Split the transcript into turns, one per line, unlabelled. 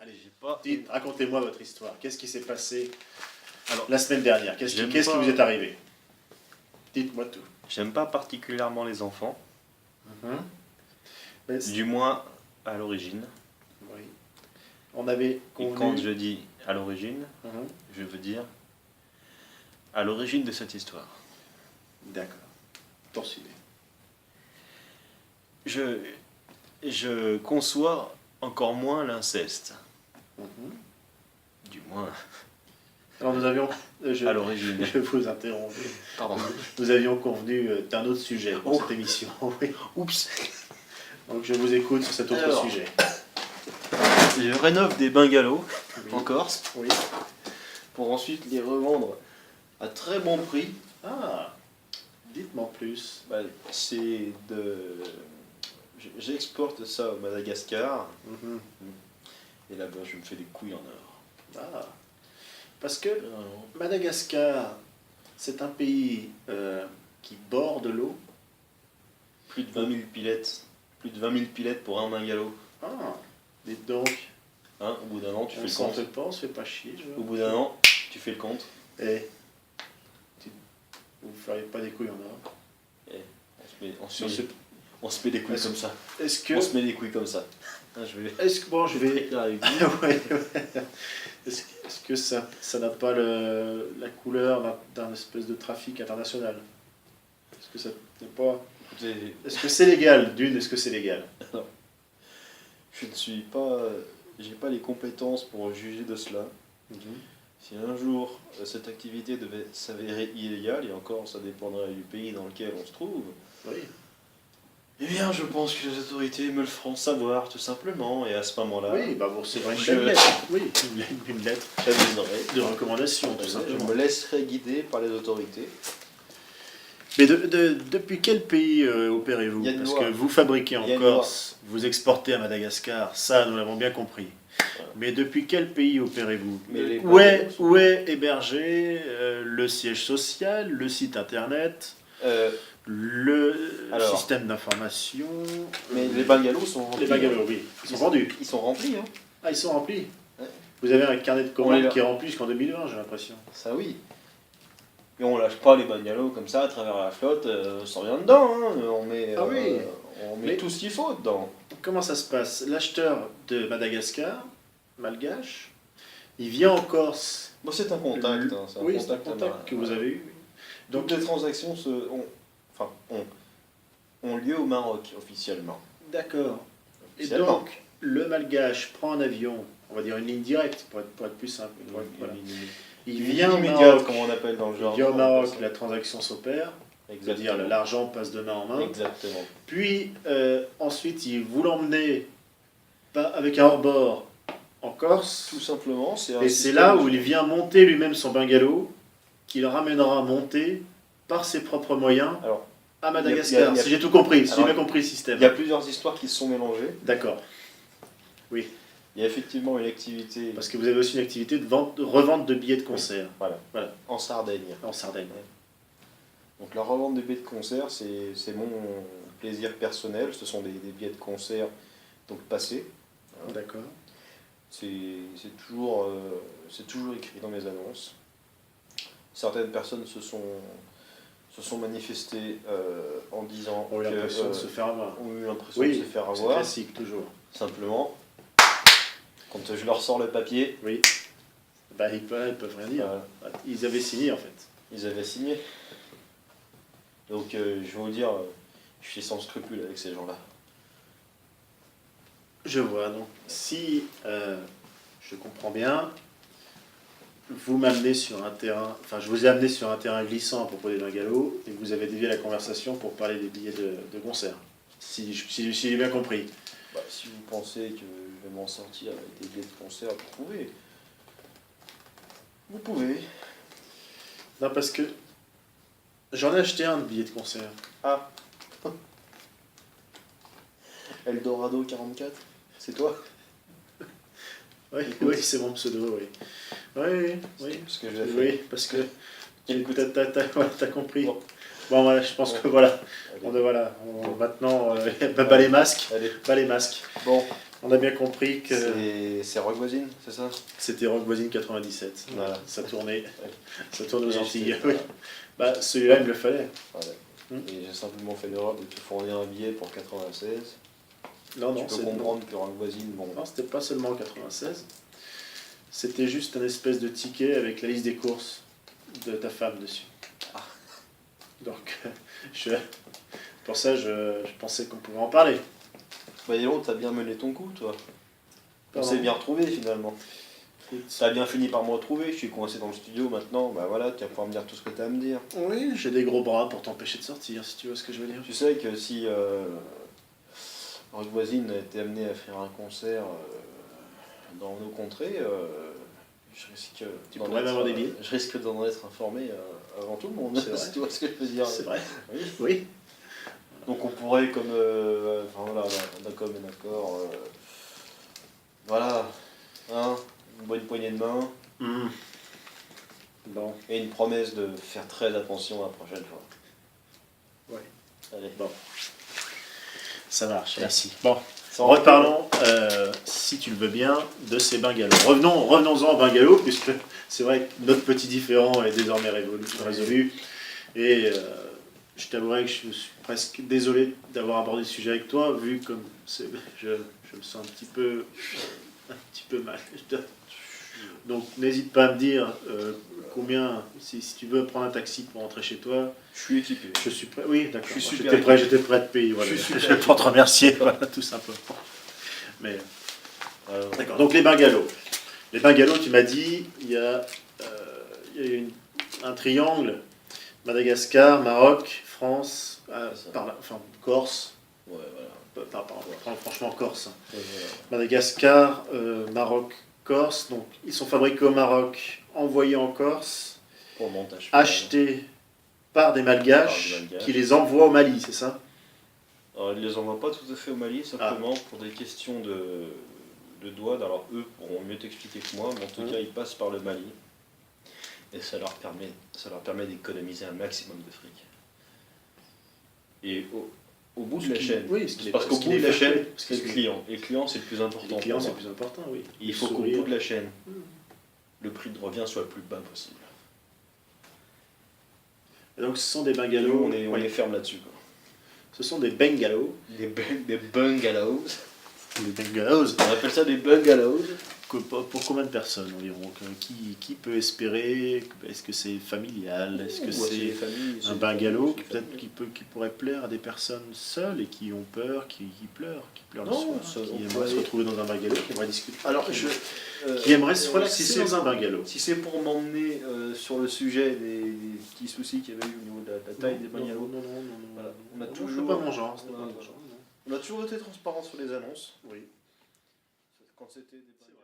Allez, j'ai pas.
Racontez-moi votre histoire. Qu'est-ce qui s'est passé
Alors,
la semaine dernière? Qu'est-ce qui vous est arrivé? Dites-moi tout.
j'aime pas particulièrement les enfants,
Mais
du moins à l'origine.
oui. On avait
Et
convenu...
quand je dis à l'origine,
Mhm.
je veux dire à l'origine de cette histoire.
D'accord. Poursuivez.
Je conçois encore moins l'inceste.
Mhm.
Du moins
Alors nous avions...
à l'origine.
Je vous interromps.
Pardon.
Nous avions convenu d'un autre sujet pour
Oh.
cette émission. Oui.
Oups.
Donc je vous écoute sur cet autre
Alors.
sujet.
Je rénove des bungalows
Oui.
en Corse
Oui.
pour ensuite les revendre à très bon prix.
Ah, dites-moi plus.
Bah, c'est de... J'exporte ça au Madagascar
Mhm.
et là-bas je me fais des couilles en or.
Ah. Parce que Madagascar, c'est un pays qui borde l'eau.
Plus de 20 000 pilettes. Plus de 20 000 pilettes pour un bungalow.
Ah, dites donc.
Hein, au bout d'un an, tu fais
On
le
s'en
compte.
fait pas, on se fait pas chier.
Au bout d'un an, tu fais le compte.
Eh, vous ne feriez pas des couilles en or.
On se met des couilles
Est-ce-
comme ça.
Est-ce que...
On se met des couilles comme ça. Hein,
Bon, je vais...
clair avec vous.
Ouais, ouais. Est-ce que ça n'a pas la couleur d'un espèce de trafic international? Est-ce que ça n'est pas...
Écoutez,
Est-ce que c'est légal? Est-ce que c'est légal?
je ne suis pas... J'ai pas les compétences pour juger de cela. Si un jour cette activité devait s'avérer illégale, et encore ça dépendrait du pays dans lequel on se trouve,
Oui.
eh bien je pense que les autorités me le feront savoir tout simplement, et à ce moment-là,
Oui, bah vous recevrez une
Je-
belle lettre. Oui, une lettre
j'aviserai.
de recommandation, tout
Je
simplement.
me laisserai guider par les autorités.
Mais depuis quel pays opérez-vous?
Il y a une
Parce
loi.
que vous fabriquez en
Il y a une
Corse, vous exportez à Madagascar, ça nous l'avons bien compris.
Voilà.
Mais depuis quel pays opérez-vous?
Mais les
Où est hébergé le siège social, le site internet, le
Alors.
système d'information?
Mais les bungalows sont remplis.
Les bungalows, oui. Ils sont vendus.
Ils sont remplis, hein.
Ah, ils sont remplis.
Ouais.
Vous avez un carnet de
On
commandes
les-
qui est rempli jusqu'en 2020, j'ai l'impression.
Ça oui. Et on lâche pas les bungalows comme ça à travers la flotte sans rien dedans. Hein. On met,
Ah oui.
on met
Mais-
tout ce qu'il faut dedans.
Comment ça se passe? L'acheteur de Madagascar, malgache, il vient en Corse.
Bon, c'est un contact. Hein.
Oui, c'est un contact que vous avez eu.
Donc les transactions ont lieu au Maroc officiellement.
D'accord. Et
Officiellement.
donc, le malgache prend un avion, on va dire une ligne directe, pour être plus simple. Voilà. Il vient au
immédiate,
Maroc,
comme on appelle dans le
il
genre.
vient au Maroc, la transaction s'opère,
Exactement.
c'est-à-dire l'argent passe de main en main.
Exactement.
Puis, ensuite, vous l'emmenez avec un hors-bord en Corse.
Tout simplement, c'est un
Et c'est
système
là
de-
où il vient monter lui-même son bungalow, qu'il ramènera monter par ses propres moyens
Alors,
à
il y
Madagascar.
a-
Si j'ai tout compris, si j'ai
Alors,
bien compris le système.
il y a plusieurs histoires qui se sont mélangées.
D'accord.
Il y a effectivement une activité
Parce que vous avez aussi une activité de revente de billets de concert
en Sardaigne.
en Sardaigne.
Donc la revente des billets de concert, c'est mon plaisir personnel. Ce sont des billets de concert donc passés.
D'accord.
C'est toujours écrit dans mes annonces. Certaines personnes se sont manifestées en disant
On a eu
que,
l'impression de se faire avoir.
ont eu l'impression de
Oui,
se faire
c'est
avoir.
classique, toujours.
Simplement, quand je leur sors le papier,
Oui. Bah, ils peuvent rien dire. Ils avaient signé, en fait.
ils avaient signé. Donc je vais vous dire, je suis sans scrupule avec ces gens-là.
Je vois. Donc, si je comprends bien, vous m'amenez sur un terrain, enfin, je vous ai amené sur un terrain glissant à propos des bungalows, et vous avez dévié la conversation pour parler des billets de concert. Si j'ai bien compris.
Bah, si vous pensez que je vais m'en sortir avec des billets de concert, vous pouvez. Vous pouvez.
Non, parce que j'en ai acheté un de billet de concert.
Ah. Eldorado 44, c'est toi?
Oui,
Écoute.
oui, c'est mon pseudo, oui. Oui, oui.
Ce que j'ai fait.
Oui, parce que
Écoute.
t'as compris.
Bon.
Bon, voilà, je pense que voilà.
Allez.
Maintenant, pas les masques.
Allez.
Pas les masques.
Bon,
On a bien compris que
C'est Rock Voisine, c'est ça?
c'était Rock Voisine 97.
Voilà.
Ça tournait aux
Et
Antilles.
j'étais-
Oui. Bah, celui-là, il me le fallait.
Voilà.
Mm.
Et j'ai simplement fait l'erreur de te fournir un billet pour 96.
Non,
Tu
non,
peux
c'est
comprendre que Rock Voisine, bon,
non, c'était pas seulement 96. C'était juste un espèce de ticket avec la liste des courses de ta femme dessus.
Ah.
Donc, pour ça, je pensais qu'on pouvait en parler.
bah dis donc, t'as bien mené ton coup, toi. On
Pardon.
s'est bien retrouvé finalement.
Écoute.
Ça a bien fini par me retrouver, je suis coincé dans le studio maintenant, bah voilà, tu vas pouvoir me dire tout ce que tu as à me dire.
Oui, j'ai des gros bras pour t'empêcher de sortir, si tu vois ce que je veux dire.
Tu sais que si Rock Voisine a été amené à faire un concert dans nos contrées, je risque
Tu
d'en
pourrais
être,
m'avoir des billets.
je risque d'en être informé avant tout le monde,
C'est vrai.
si tu vois ce que je veux dire.
C'est vrai.
Oui.
Oui.
Donc on pourrait, comme enfin voilà, d'accord et d'accord, voilà, hein, une bonne poignée de main
Hmm. Bon,
et une promesse de faire très attention la prochaine fois.
Ouais.
Allez.
Bon. Ça marche,
Ouais.
merci. Bon,
Sans
reparlons, si tu le veux bien, de ces bungalows. Revenons-en aux bungalows, puisque c'est vrai que notre petit différend est désormais résolu. Et je t'avouerai que je suis presque désolé d'avoir abordé le sujet avec toi, vu comme je me sens un petit peu mal. Donc n'hésite pas à me dire combien, si tu veux prendre un taxi pour rentrer chez toi.
Je suis équipé.
Je suis prêt, oui, d'accord.
Je suis super
J'étais prêt à te payer. Voilà.
Je suis super
Je vais pas te remercier, voilà, tout simplement. Mais
Alors,
d'accord. Donc les bungalows. Les bungalows, tu m'as dit, il y a un triangle. Madagascar, Maroc, France,
C'est ça.
enfin Corse.
ouais, voilà.
Parle franchement Corse.
Ouais, voilà.
Madagascar, Maroc, Corse. Donc ils sont fabriqués au Maroc, envoyés en Corse,
Pour le montage.
achetés par des Malgaches,
Par des Malgaches.
qui les envoient au Mali, c'est ça?
Alors, ils ne les envoient pas tout à fait au Mali, simplement pour des questions de douane. Alors, eux pourront mieux t'expliquer que moi, mais en tout cas, ils passent par le Mali. Et ça leur permet d'économiser un maximum de fric. Et au bout de la chaîne,
Oui,
parce qu'au bout de la chaîne, c'est
c'est
le client. Et le client, c'est le plus important.
Les clients,
pour
c'est
moi.
le plus important, oui.
Il faut qu'au
Sourire.
bout de la chaîne, le prix de revient soit le plus bas possible.
Et donc ce sont des
Nous,
bungalows.
on est
Oui.
ferme là-dessus. Quoi.
Ce sont des bungalows.
Des bungalows.
Des bungalows.
On appelle ça des bungalows.
Pour combien de personnes environ? Qui peut espérer? Est-ce que c'est familial? Est-ce que
Ouais,
c'est
des familles,
un
des
bungalow
familles,
peut-être qui pourrait plaire à des personnes seules et qui ont peur, qui pleurent le
Non,
soir,
ça,
qui
on
aimeraient
pourrait-
se retrouver dans un bungalow, qui aimeraient discuter,
Alors,
qui aimeraient se
si
relaxer
c'est
dans un bungalow.
Si c'est pour m'emmener sur le sujet des petits soucis qu'il y avait eu au niveau de la taille des bungalows,
Non.
Voilà. On a
Non,
toujours-
c'est pas mon genre. C'est
on a-
pas mon genre, non.
on a toujours été transparent sur les annonces.
Oui.
Quand c'était des bungalows.